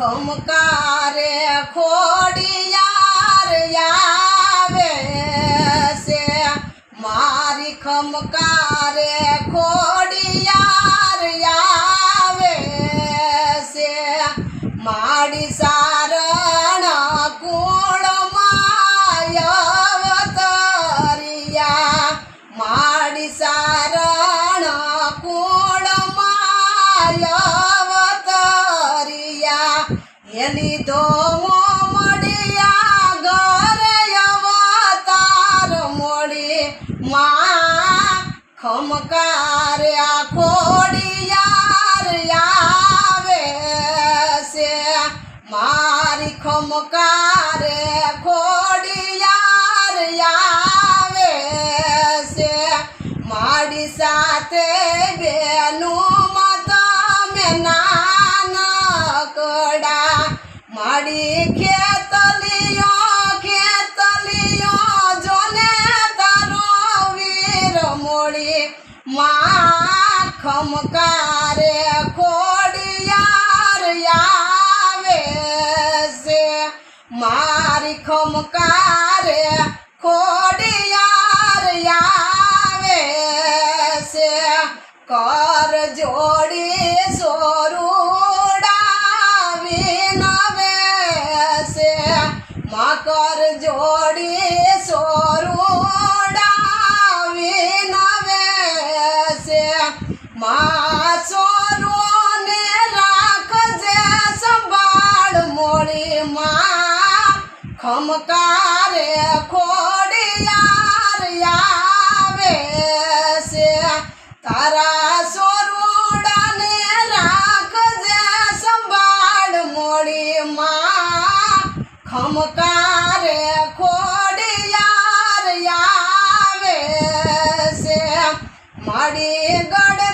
ખમકારે ખોડિયાર આવે છે મારી ખમકારે ખોડિયાર આવે છે માડી સારણ કુળમાં અવતરિયા માડી સારણ કુળમાં અવતરિયા એની તો મળ્યા ઘરે અવતાર મોડી માં ખમકારે ખોડિયાર આવે છે મારી ખમકારે ખોડિયાર આવે છે મારી સાથે બેનું તમે નાનકડા મારી ખેતલીઓ જોને તારો વીર મોડી માં ખમકારે ખોડિયાર આવે છે મારી ખમકારે ખોડિયાર આવે છે કર જોડી સોરુડા વિનવે છે મકર જોડી સોરુડા વિનવે છે મા સોરુને રાખજે સંભાળ મોડી માં ખમકારે ખોડિયાર આવે છે તારા સોરુડાને રાખજે સંભાળ મોડી માં ખમકારે ખોડિયાર આવે છે મારી ગળ